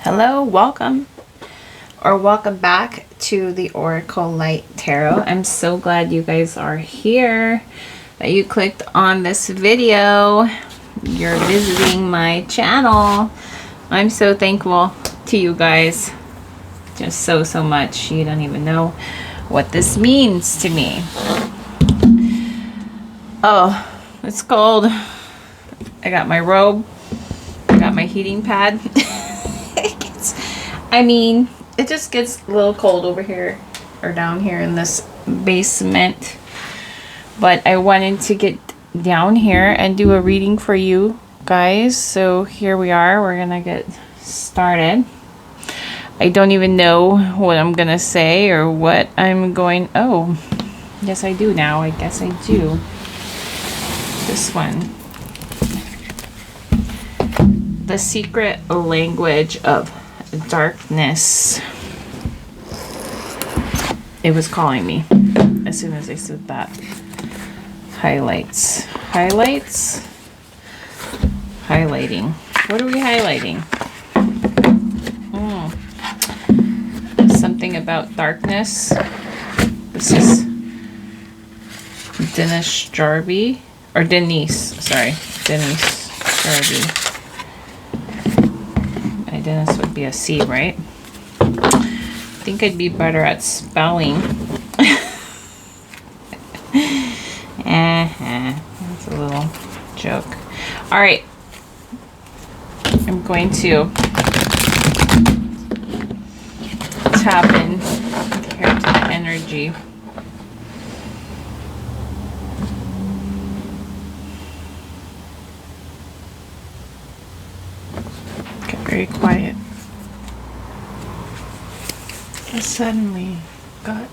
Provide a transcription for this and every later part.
Hello, welcome or welcome back to the Oracle Light Tarot. I'm so glad you guys are here, that you clicked on this video. You're visiting my channel. I'm so thankful to you guys. Just so much. You don't even know what this means to me. Oh, it's cold. I got my robe. I got my heating pad. It just gets a little cold over here or down here in this basement. But I wanted to get down here and do a reading for you guys. So here we are. We're going to get started. I don't even know what I'm going to say or what I'm going... Oh, yes I do now. I guess I do. This one. The secret language of darkness. It was calling me as soon as I said that. Highlights. Highlighting. What are we highlighting? Something about darkness. This is Denise Jarby. Or Denise. Sorry. Denise Jarby. Dennis would be a C, right? I think I'd be better at spelling. That's a little joke. All right. I'm going to tap in here to the energy. Very quiet. I suddenly got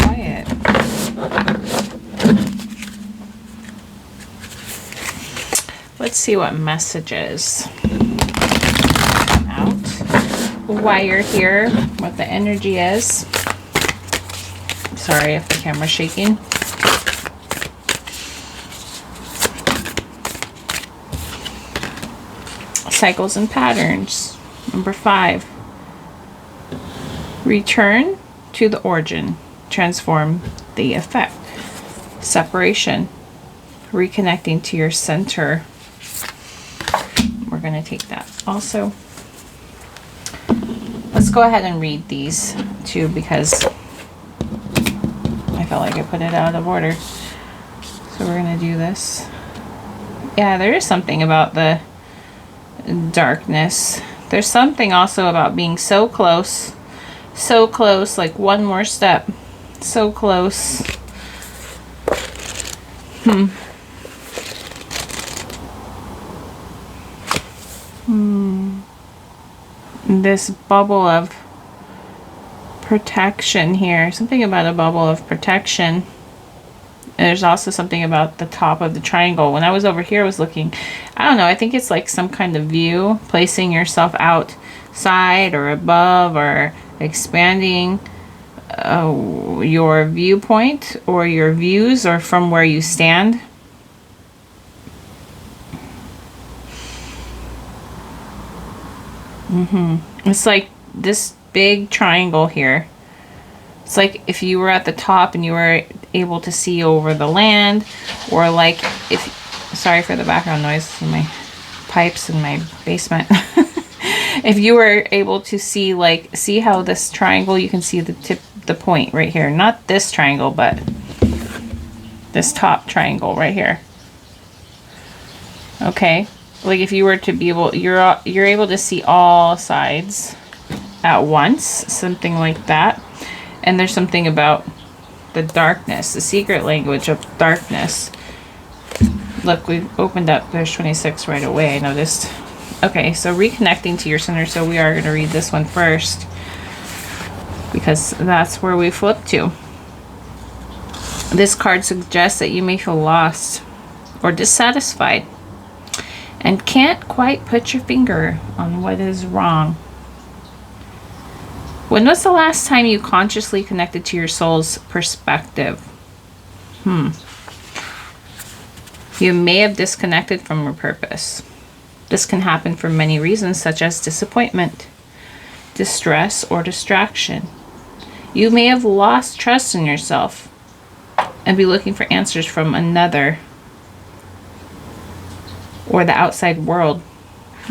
quiet. Let's see what messages come out, why you're here, what the energy is. Sorry if the camera's shaking. Cycles and patterns. Number 5. Return to the origin. Transform the effect. Separation. Reconnecting to your center. We're going to take that also. Let's go ahead and read these too, because I felt like I put it out of order. So we're going to do this. Yeah, there is something about the darkness. There's something also about being so close, like one more step, so close. This bubble of protection here, something about a bubble of protection. And there's also something about the top of the triangle. When I was over here, I was looking, I don't know, I think it's like some kind of view, placing yourself outside or above, or expanding your viewpoint or your views, or from where you stand. It's like this big triangle here. It's like if you were at the top and you were able to see over the land, or like if, sorry for the background noise in my pipes in my basement. If you were able to see, like, see how this triangle, you can see the tip, the point right here. Not this triangle, but this top triangle right here. Okay, like if you were to be able, you're able to see all sides at once, something like that. And there's something about the darkness, the secret language of darkness. Look, we opened up, there's 26 right away, I noticed. Okay, so reconnecting to your center. So we are going to read this one first, because that's where we flip to. This card suggests that you may feel lost or dissatisfied and can't quite put your finger on what is wrong. When was the last time you consciously connected to your soul's perspective? You may have disconnected from your purpose. This can happen for many reasons, such as disappointment, distress, or distraction. You may have lost trust in yourself and be looking for answers from another or the outside world.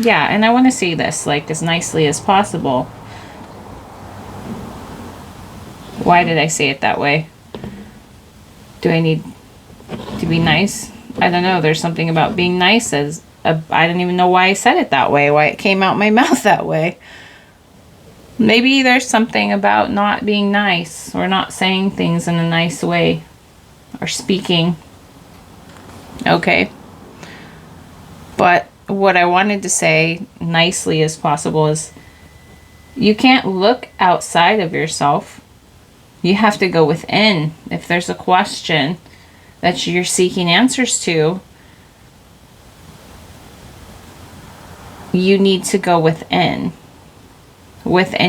Yeah, and I want to say this like as nicely as possible. Why did I say it that way? Do I need to be nice? I don't know. There's something about being nice I don't even know why I said it that way, why it came out my mouth that way. Maybe there's something about not being nice or not saying things in a nice way or speaking. Okay. But what I wanted to say nicely as possible is you can't look outside of yourself. You have to go within. If there's a question that you're seeking answers to, you need to go within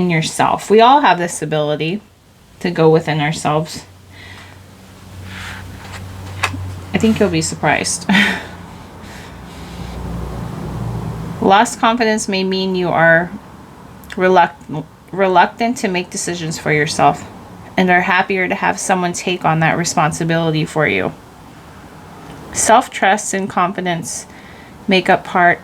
yourself. We all have this ability to go within ourselves. I think you'll be surprised. Lost confidence may mean you are reluctant to make decisions for yourself and are happier to have someone take on that responsibility for you. Self-trust and confidence make up part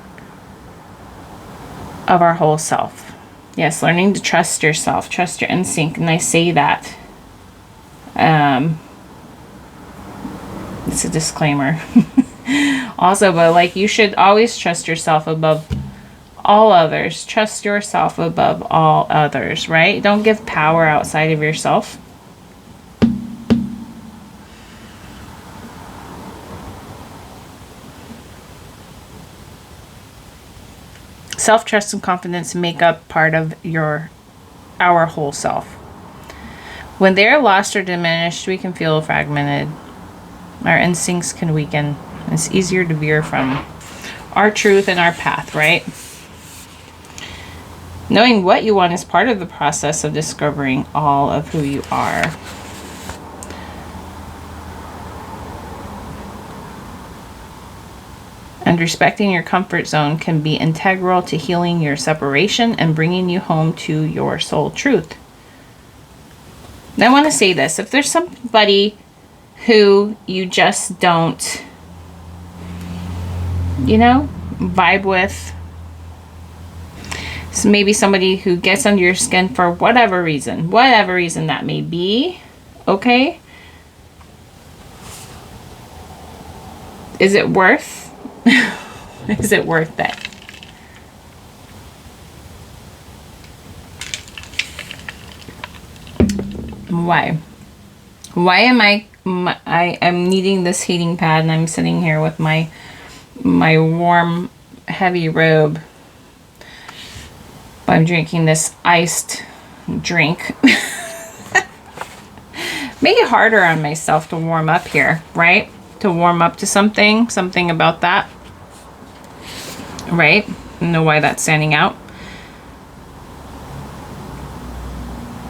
of our whole self. Yes, learning to trust yourself, trust your instinct, and I say that. It's a disclaimer. Also, but like you should always trust yourself above all others. Trust yourself above all others, right? Don't give power outside of yourself. Self-trust and confidence make up part of our whole self. When they are lost or diminished, we can feel fragmented. Our instincts can weaken. It's easier to veer from our truth and our path, right? Knowing what you want is part of the process of discovering all of who you are. And respecting your comfort zone can be integral to healing your separation and bringing you home to your soul truth. And I want to say this. If there's somebody who you just don't, vibe with, so maybe somebody who gets under your skin for whatever reason that may be, okay? Is it worth is it worth it? Why am I am needing this heating pad, and I'm sitting here with my warm heavy robe. I'm drinking this iced drink. Make it harder on myself to warm up here, right? To warm up to something about that, right? I know why that's standing out.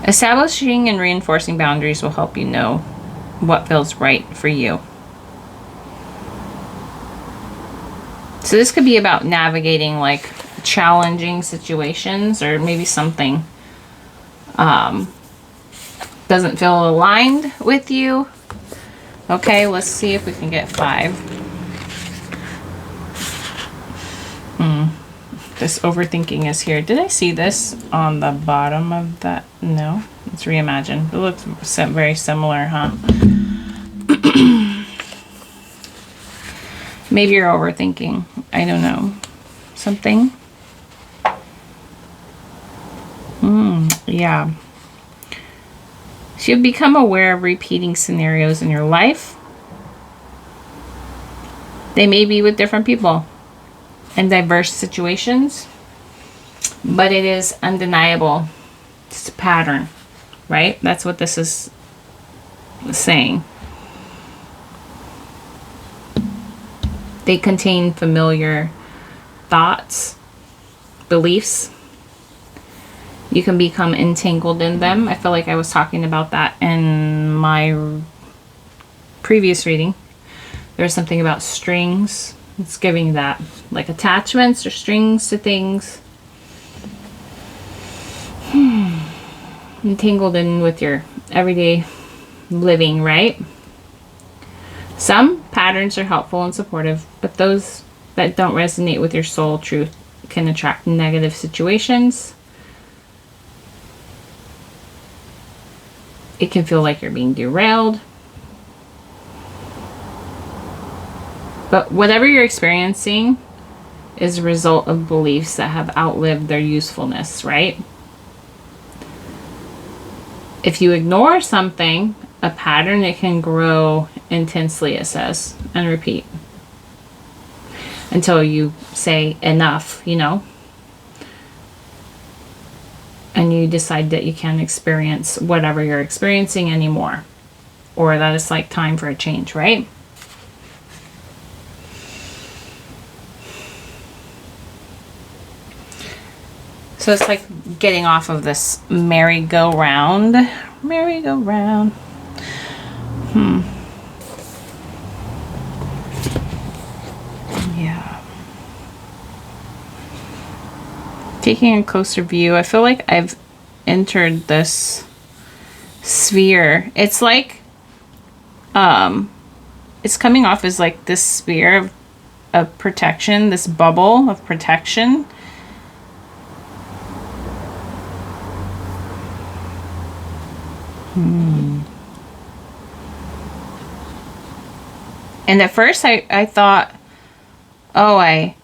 Establishing and reinforcing boundaries will help you know what feels right for you. So this could be about navigating like challenging situations, or maybe something doesn't feel aligned with you. Okay, let's see if we can get 5. This overthinking is here. Did I see this on the bottom of that? No, it's reimagined. It looks very similar, huh? Maybe you're overthinking. I don't know. Something? Yeah. So you've become aware of repeating scenarios in your life. They may be with different people in diverse situations, but it is undeniable. It's a pattern, right? That's what this is saying. They contain familiar thoughts, beliefs. You can become entangled in them. I feel like I was talking about that in my previous reading. There's something about strings, It's giving that, like attachments or strings to things. Entangled in with your everyday living, right? Some patterns are helpful and supportive, but those that don't resonate with your soul truth can attract negative situations. It can feel like you're being derailed. But whatever you're experiencing is a result of beliefs that have outlived their usefulness, right? If you ignore something, a pattern, it can grow intensely, it says, and repeat until you say enough, you know, and you decide that you can't experience whatever you're experiencing anymore, or that it's like time for a change, right? So it's like getting off of this merry-go-round. Merry-go-round. Yeah. Taking a closer view, I feel like I've entered this sphere. It's like, it's coming off as like this sphere of protection, this bubble of protection. And at first I thought, oh, I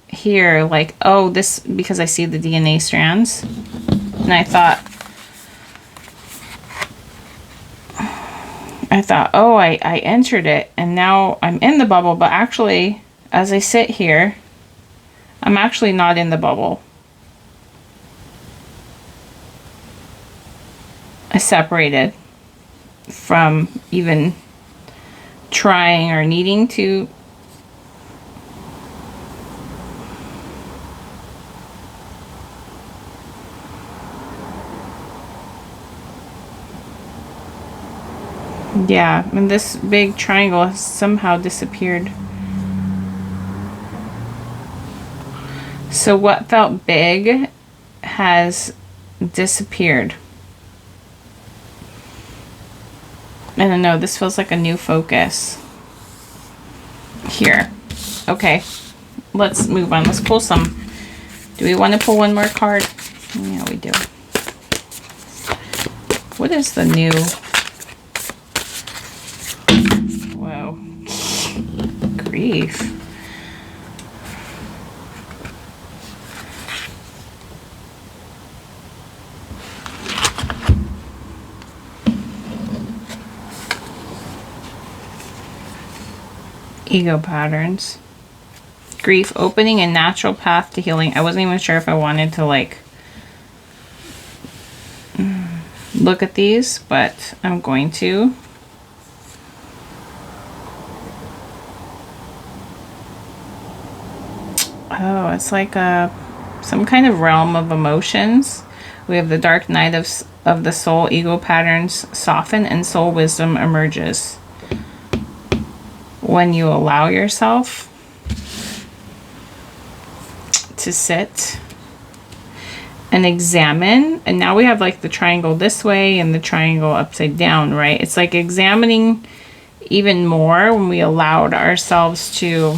hear like, oh, this, because I see the DNA strands. And I thought, oh, I entered it and now I'm in the bubble. But actually, as I sit here, I'm actually not in the bubble. I separated from even trying or needing to yeah, and this big triangle has somehow disappeared. So what felt big has disappeared. I don't know, this feels like a new focus here. Okay, let's move on. Let's pull some. Do we want to pull one more card? Yeah, we do. What is the new? Whoa. Grief. Ego patterns. Grief, opening a natural path to healing. I wasn't even sure if I wanted to like look at these, but I'm going to. Oh, it's like some kind of realm of emotions. We have the dark night of the soul. Ego patterns soften and soul wisdom emerges. When you allow yourself to sit and examine, and now we have like the triangle this way and the triangle upside down, right? It's like examining even more when we allowed ourselves to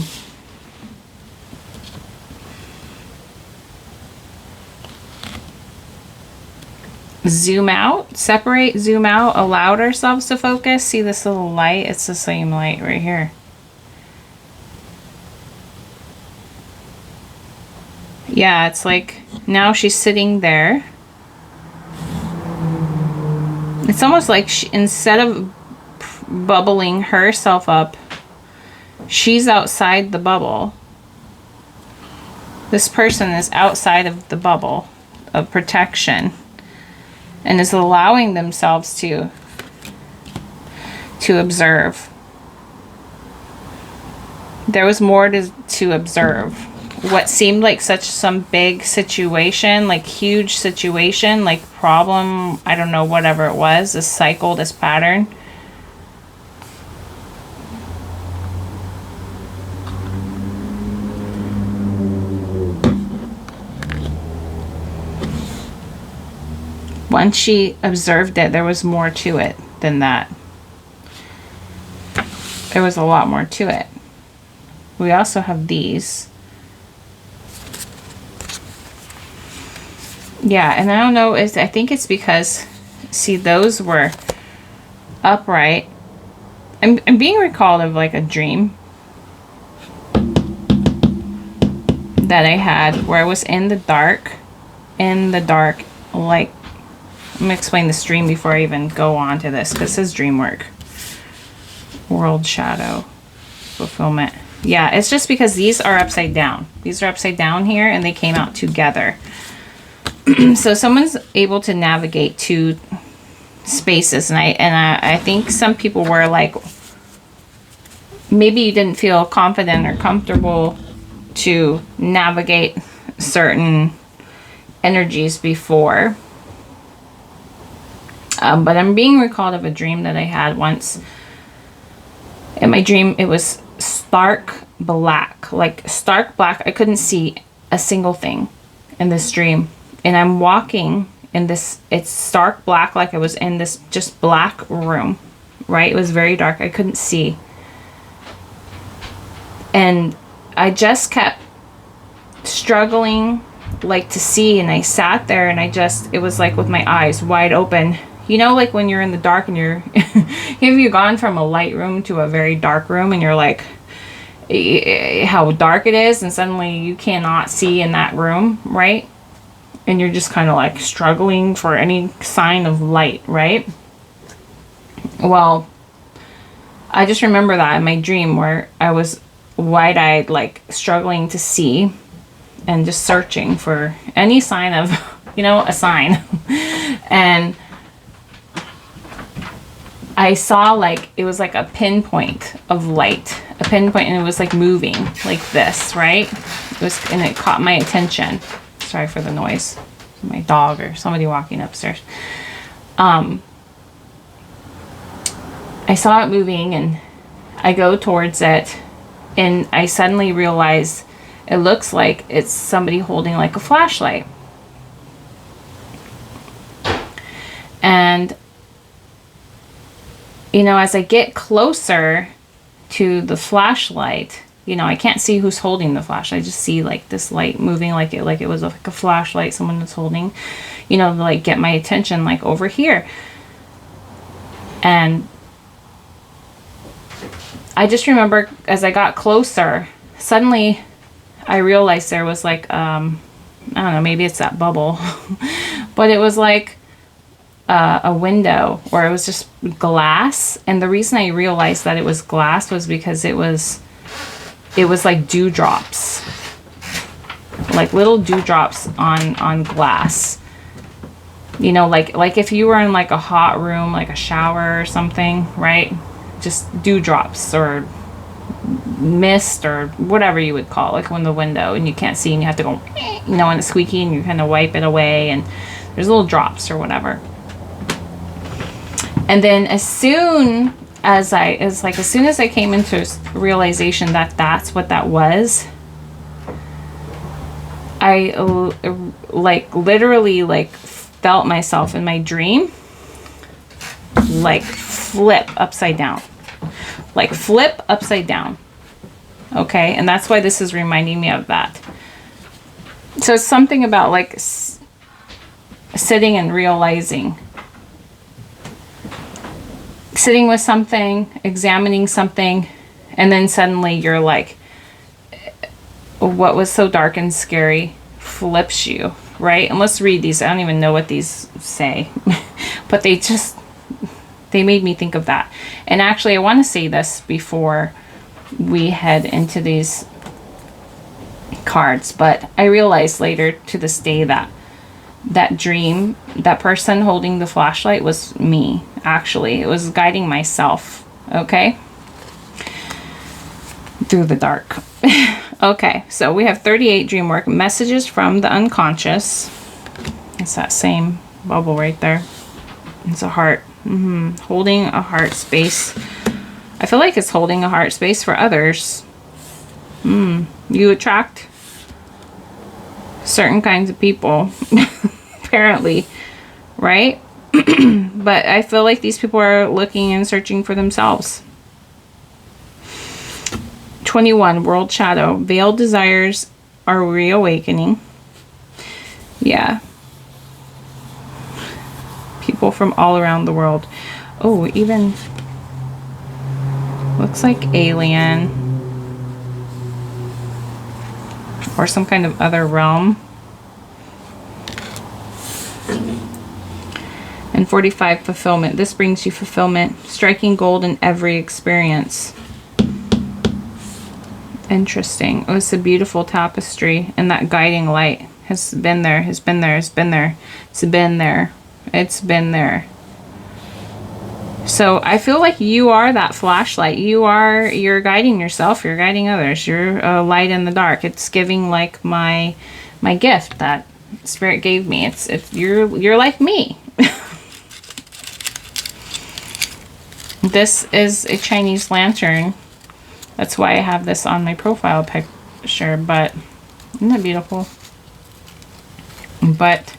zoom out, separate, zoom out, allowed ourselves to focus. See this little light? It's the same light right here. Yeah, it's like now she's sitting there. It's almost like instead of bubbling herself up, she's outside the bubble. This person is outside of the bubble of protection and is allowing themselves to observe. There was more to observe. What seemed like some big situation, like huge situation, like problem, I don't know, whatever it was, this cycle, this pattern. Once she observed it, there was more to it than that. There was a lot more to it. We also have these. Yeah, and I don't know, I think it's because, see, those were upright. I'm being recalled of like a dream that I had where I was in the dark, like, I'm going to explain this dream before I even go on to this, because this is dream work. World shadow fulfillment. Yeah, it's just because these are upside down. These are upside down here, and they came out together. So someone's able to navigate two spaces, and I think some people were like, maybe you didn't feel confident or comfortable to navigate certain energies before. But I'm being recalled of a dream that I had once. In my dream, it was stark black, like stark black. I couldn't see a single thing in this dream. And I'm walking in this, it's stark black, like I was in this just black room, right? It was very dark. I couldn't see. And I just kept struggling like to see, and I sat there and it was like with my eyes wide open. You know, like when you're in the dark and have you gone from a light room to a very dark room and you're like, how dark it is, and suddenly you cannot see in that room, right? And you're just kind of like struggling for any sign of light, right? Well, I just remember that in my dream where I was wide-eyed, like struggling to see and just searching for any sign of, a sign. And I saw like, it was like a pinpoint of light, and it was like moving like this, right? And it caught my attention. Sorry for the noise. My dog or somebody walking upstairs. I saw it moving, and I go towards it, and I suddenly realize it looks like it's somebody holding like a flashlight. And as I get closer to the flashlight, I can't see who's holding the flashlight. I just see like this light moving like it was like a flashlight someone was holding, to like get my attention like over here. And I just remember as I got closer, suddenly I realized there was like, I don't know, maybe it's that bubble, but it was like a window, or it was just glass. And the reason I realized that it was glass was because it was like dewdrops, like little dewdrops on glass. Like if you were in like a hot room, like a shower or something, right? Just dewdrops or mist or whatever you would call it, like when the window and you can't see and you have to go, and it's squeaky and you kind of wipe it away and there's little drops or whatever. And then as soon as I came into realization that that's what that was, I like literally like felt myself in my dream like flip upside down. Okay, and that's why this is reminding me of that. So it's something about like sitting and realizing, sitting with something, examining something, and then suddenly you're like, what was so dark and scary flips you, right? And let's read these. I don't even know what these say, but they made me think of that. And actually, I want to say this before we head into these cards, but I realized later to this day that dream, that person holding the flashlight was me. Actually, it was guiding myself, okay, through the dark. Okay, so we have 38 dream work, messages from the unconscious. It's that same bubble right there. It's a heart. Holding a heart space. I feel like it's holding a heart space for others. You attract certain kinds of people, apparently, right? But I feel like these people are looking and searching for themselves. 21, World Shadow. Veiled desires are reawakening. Yeah. People from all around the world. Oh, even looks like alien or some kind of other realm. And 45, fulfillment. This brings you fulfillment, striking gold in every experience. Interesting. Oh, it's a beautiful tapestry, and that guiding light has been there, has been there, has been there. It's been there. It's been there. So I feel like you are that flashlight. You're guiding yourself. You're guiding others. You're a light in the dark. It's giving like my gift that Spirit gave me. It's you're like me. This is a Chinese lantern. That's why I have this on my profile picture. But isn't that beautiful? But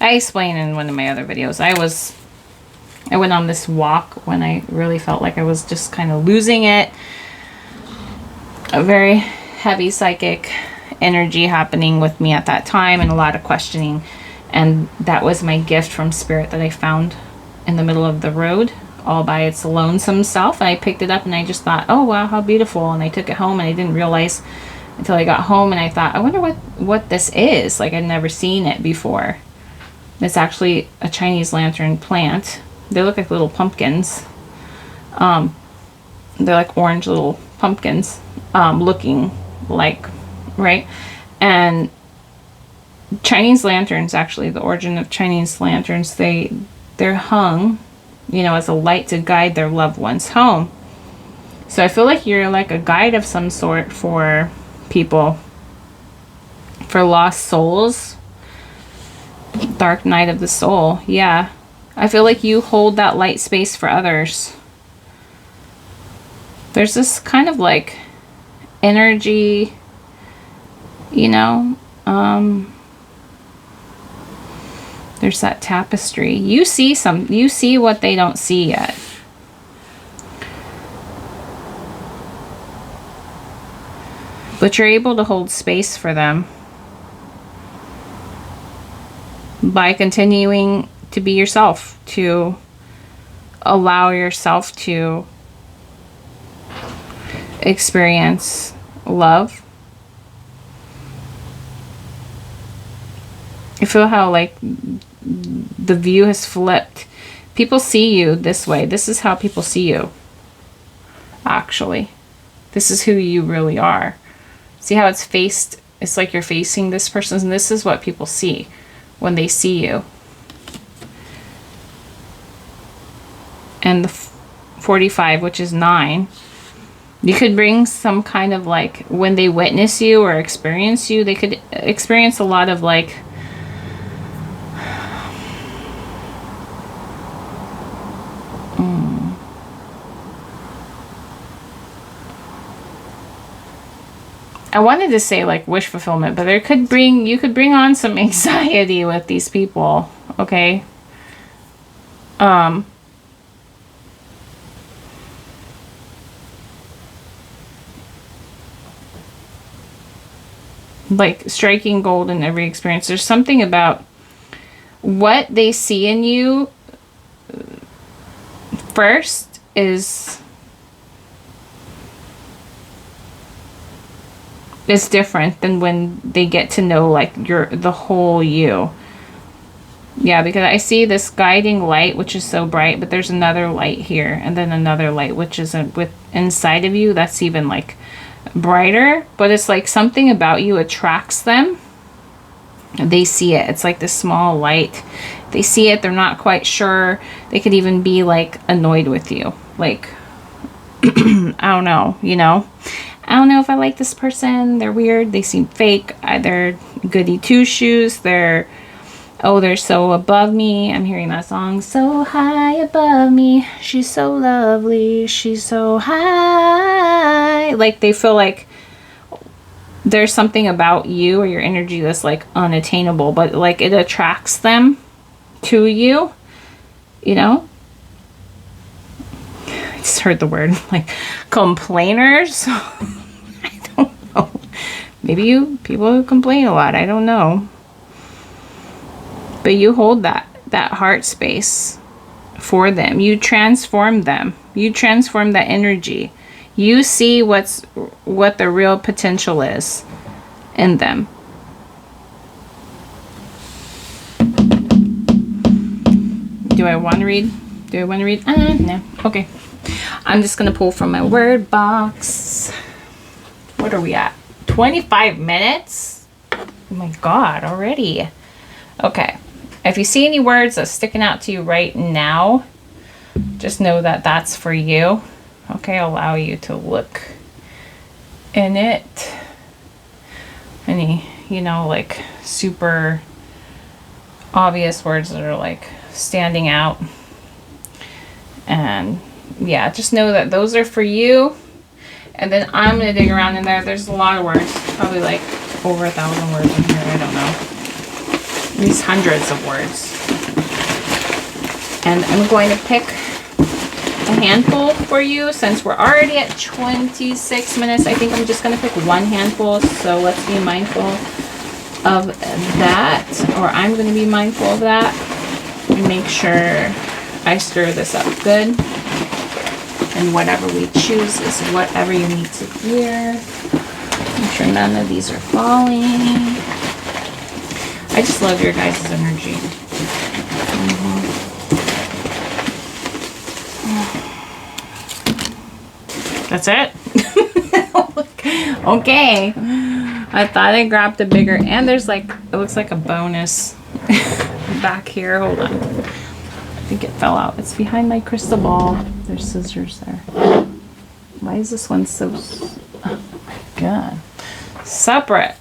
I explained in one of my other videos. I went on this walk when I really felt like I was just kind of losing it. A very heavy psychic energy happening with me at that time, and a lot of questioning. And that was my gift from Spirit that I found in the middle of the road, all by its lonesome self. And I picked it up and I just thought, oh wow, how beautiful. And I took it home, and I didn't realize until I got home, and I thought, I wonder what this is. Like, I'd never seen it before. It's actually a Chinese lantern plant. They look like little pumpkins. They're like orange little pumpkins, looking like, right? And Chinese lanterns, actually, the origin of Chinese lanterns, they're hung, you know, as a light to guide their loved ones home. So I feel like you're like a guide of some sort for people, for lost souls. Dark night of the soul. Yeah. I feel like you hold that light space for others. There's this kind of like energy, you know, there's that tapestry. You see what they don't see yet. But you're able to hold space for them by continuing to be yourself, to allow yourself to experience love. I feel how like the view has flipped. People see you this way. This is how people see you. Actually, this is who you really are. See how it's faced? It's like you're facing this person, and this is what people see when they see you. And the 45, which is 9, you could bring some kind of like, when they witness you or experience you, they could experience a lot of like, I wanted to say like wish fulfillment, but you could bring on some anxiety with these people, okay? Like striking gold in every experience. There's something about what they see in you first is different than when they get to know like the whole you. Yeah, because I see this guiding light, which is so bright, but there's another light here, and then another light, which is inside of you, that's even like brighter. But it's like something about you attracts them. They see it. It's like this small light. They see it. They're not quite sure. They could even be like annoyed with you. Like, I don't know, you know. I don't know if I like this person. They're weird. They seem fake. They're goody two shoes. They're so above me. I'm hearing that song. So high above me. She's so lovely. She's so high. Like they feel like there's something about you or your energy that's like unattainable, but like it attracts them to you, you know. I just heard the word like complainers. I don't know. Maybe you people who complain a lot, I don't know. But you hold that heart space for them. You transform them. You transform that energy. You see what the real potential is in them. Do I want to read? No. Okay. I'm just going to pull from my word box. What are we at? 25 minutes? Oh my God, already. Okay. If you see any words that's sticking out to you right now, just know that that's for you. Okay, I'll allow you to look in it. Any, you know, like super obvious words that are like standing out. And yeah, just know that those are for you. And then I'm going to dig around in there. There's a lot of words, probably like over 1,000 words in here. I don't know. These hundreds of words. And I'm going to pick a handful for you since we're already at 26 minutes. I think I'm just going to pick one handful. So let's be mindful of that, or I'm going to be mindful of that, and make sure I stir this up good. And whatever we choose is whatever you need to hear. Make sure none of these are falling. I just love your guys' energy. That's it? Okay. I thought I grabbed a bigger, and there's like, it looks like a bonus back here. Hold on. I think it fell out. It's behind my crystal ball. There's scissors there. Why is this one so, oh my God. Separate.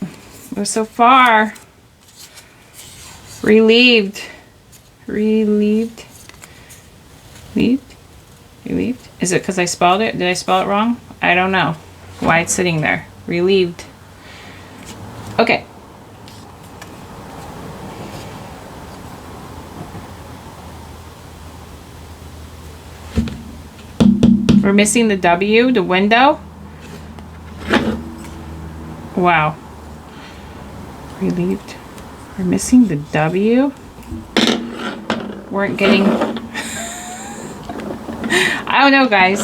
We're so far. Relieved. Relieved. Relieved? Is it because I spelled it? Did I spell it wrong? I don't know why it's sitting there. Relieved. Okay. We're missing the W, the window. Wow. Relieved. We're missing the W. Weren't getting... I don't know, guys.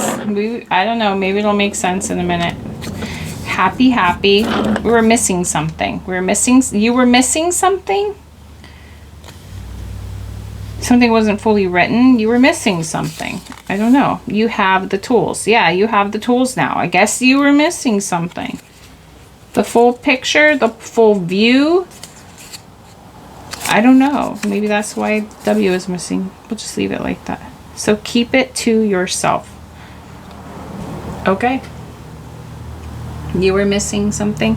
I don't know. Maybe it'll make sense in a minute. Happy, happy. We were missing something. We were missing... You were missing something? Something wasn't fully written. You were missing something. I don't know. You have the tools. Yeah, you have the tools now. I guess you were missing something. The full picture, the full view. I don't know. Maybe that's why W is missing. We'll just leave it like that. So keep it to yourself. Okay? You were missing something.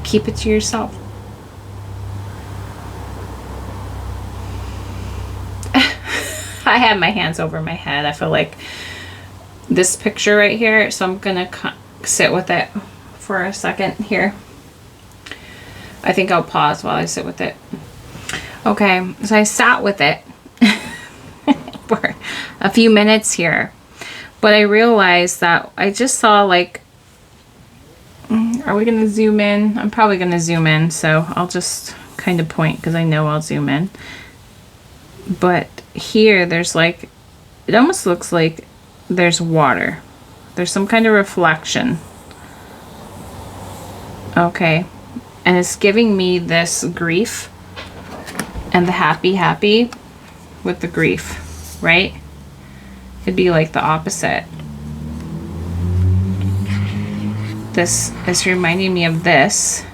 Keep it to yourself. I have my hands over my head. I feel like this picture right here, so I'm gonna sit with it for a second here. I think I'll pause while I sit with it. Okay, so I sat with it for a few minutes here, but I realized that I just saw like, are we gonna zoom in? I'm probably gonna zoom in, so I'll just kind of point because I know I'll zoom in. But here there's like, it almost looks like there's water. There's some kind of reflection. Okay. And it's giving me this grief and the happy, happy with the grief, right? It'd be like the opposite. This is reminding me of this.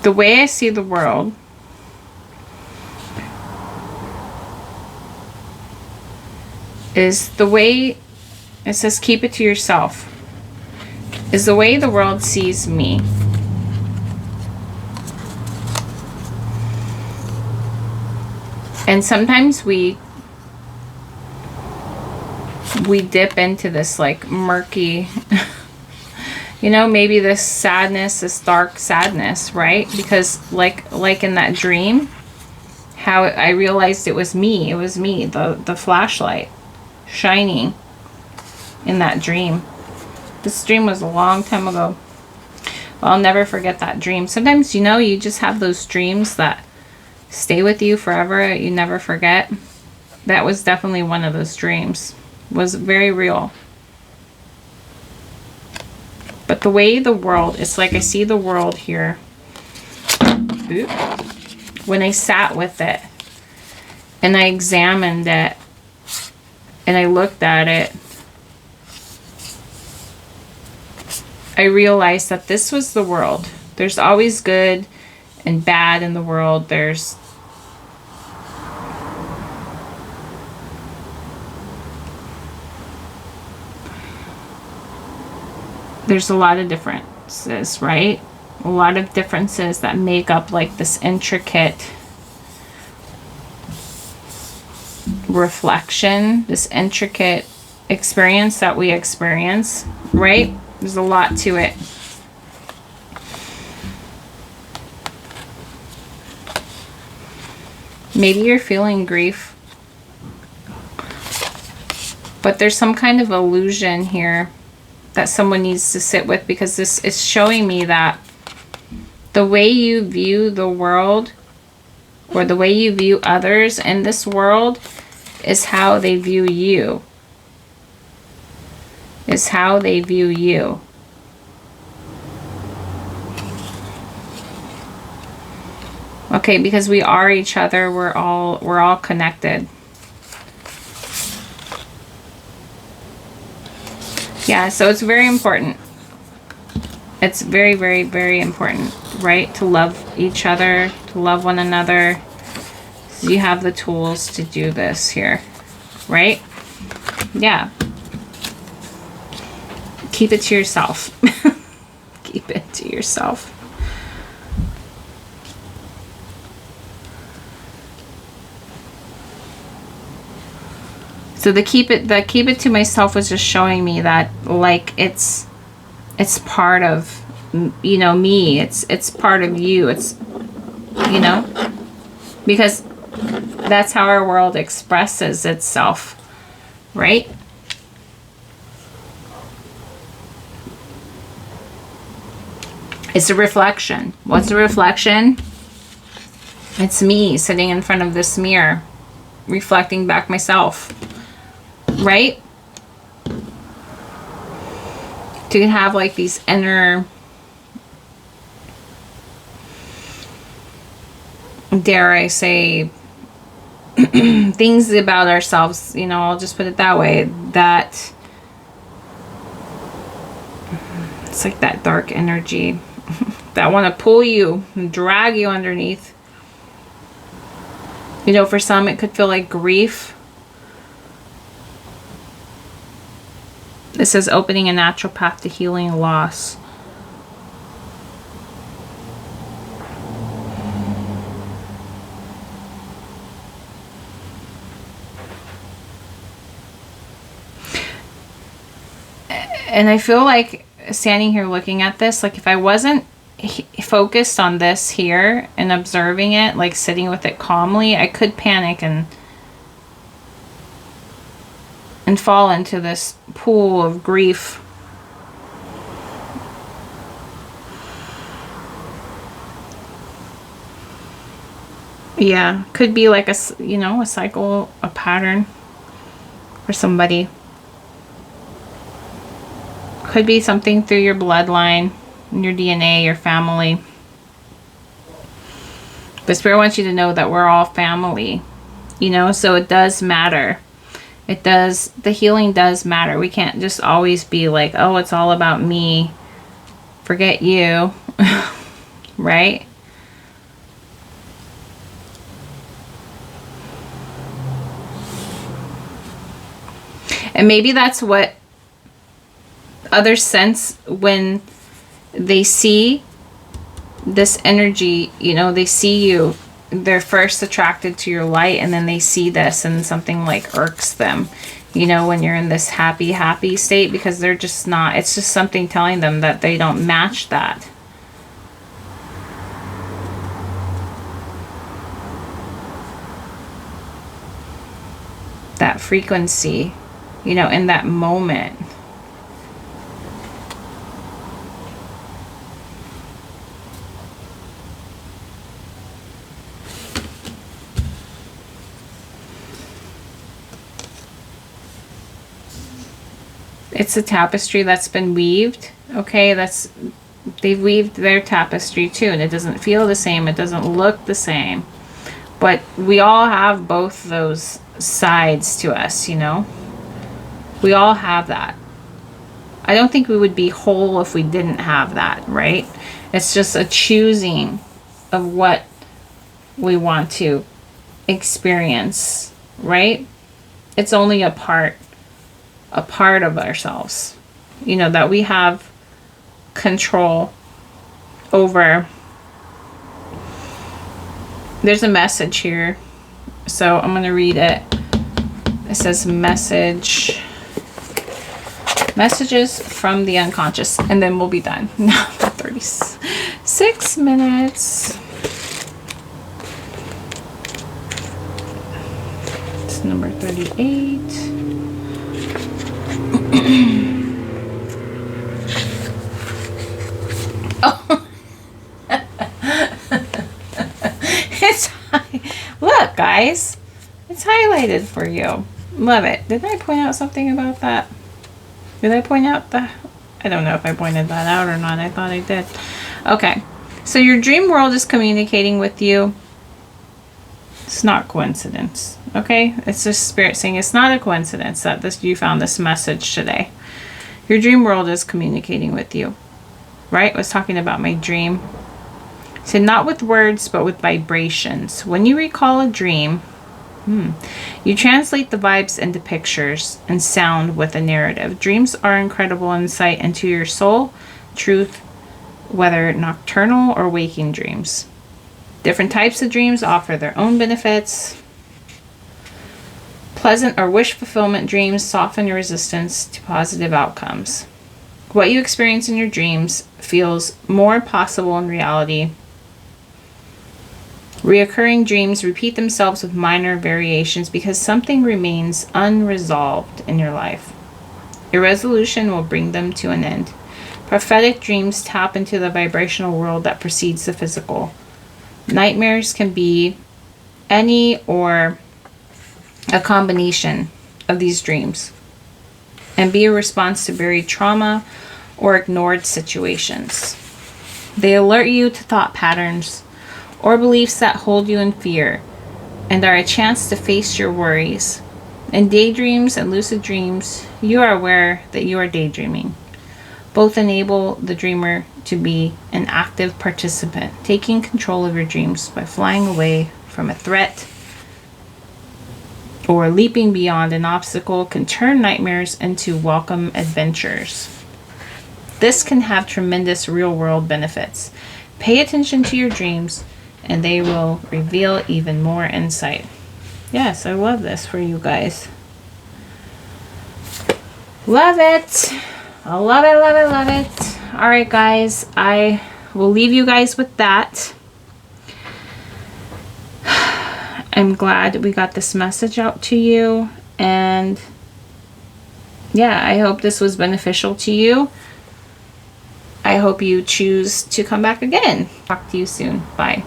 The way I see the world is the way, it says keep it to yourself, is the way the world sees me. And sometimes we dip into this like murky You know, maybe this sadness, this dark sadness, right? Because like in that dream, how I realized it was me. It was me, the flashlight shining in that dream. This dream was a long time ago. I'll never forget that dream. Sometimes, you know, you just have those dreams that stay with you forever. You never forget. That was definitely one of those dreams. It was very real. But the way the world, it's like I see the world here. Oop. When I sat with it and I examined it and I looked at it, I realized that this was the world. There's always good and bad in the world. There's a lot of differences, right? A lot of differences that make up like this intricate reflection, this intricate experience that we experience, right? There's a lot to it. Maybe you're feeling grief, but there's some kind of illusion here that someone needs to sit with, because this is showing me that the way you view the world or the way you view others in this world is how they view you. Is how they view you. Okay, because we are each other, we're all connected. Yeah, so it's very important. It's very, very, very important, right? To love each other, to love one another. So you have the tools to do this here, right? Yeah. Keep it to yourself. Keep it to yourself. So the keep it to myself was just showing me that like it's part of, you know, me. It's part of you. It's, you know, because that's how our world expresses itself, right? It's a reflection. What's a reflection? It's me sitting in front of this mirror, reflecting back myself, right? To have like these inner, dare I say, things about ourselves, you know, I'll just put it that way, that it's like that dark energy that want to pull you and drag you underneath. You know, for some it could feel like grief. This says opening a natural path to healing loss. And I feel like standing here looking at this, like if I wasn't focused on this here and observing it, like sitting with it calmly, I could panic and fall into this pool of grief. Yeah, could be like a, you know, a cycle, a pattern for somebody. Could be something through your bloodline, your DNA, your family. But Spirit wants you to know that we're all family, you know, so it does matter. It does, the healing does matter. We can't just always be like, oh, it's all about me. Forget you, right? And maybe that's what others sense when they see this energy, you know, they see you, they're first attracted to your light, and then they see this and something like irks them, you know, when you're in this happy state, because they're just not, it's just something telling them that they don't match that. That frequency, you know, in that moment. It's a tapestry that's been weaved, okay? They've weaved their tapestry too, and it doesn't feel the same, it doesn't look the same. But we all have both those sides to us, you know? We all have that. I don't think we would be whole if we didn't have that, right? It's just a choosing of what we want to experience, right? It's only a part of ourselves, you know, that we have control over. There's a message here, so I'm going to read it. It says messages from the unconscious, and then we'll be done. Now 36 minutes. It's number 38. Oh. Look, guys, it's highlighted for you. Love it. Did I point out something about that? Did I point out the... I don't know if I pointed that out or not. I thought I did. Okay. So your dream world is communicating with you. It's not coincidence. Okay? It's just spirit saying it's not a coincidence that you found this message today. Your dream world is communicating with you. Right? I was talking about my dream. So not with words, but with vibrations. When you recall a dream, you translate the vibes into pictures and sound with a narrative. Dreams are incredible insight into your soul, truth, whether nocturnal or waking dreams. Different types of dreams offer their own benefits. Pleasant or wish fulfillment dreams soften your resistance to positive outcomes. What you experience in your dreams feels more possible in reality. Reoccurring dreams repeat themselves with minor variations because something remains unresolved in your life. A resolution will bring them to an end. Prophetic dreams tap into the vibrational world that precedes the physical. Nightmares can be any or a combination of these dreams and be a response to buried trauma or ignored situations. They alert you to thought patterns or beliefs that hold you in fear and are a chance to face your worries. In daydreams and lucid dreams, you are aware that you are daydreaming. Both enable the dreamer to be an active participant, taking control of your dreams by flying away from a threat or leaping beyond an obstacle can turn nightmares into welcome adventures. This can have tremendous real-world benefits. Pay attention to your dreams and they will reveal even more insight. Yes, I love this for you guys. Love it. I love it, love it, love it. All right, guys. I will leave you guys with that. I'm glad we got this message out to you. And yeah, I hope this was beneficial to you. I hope you choose to come back again. Talk to you soon. Bye.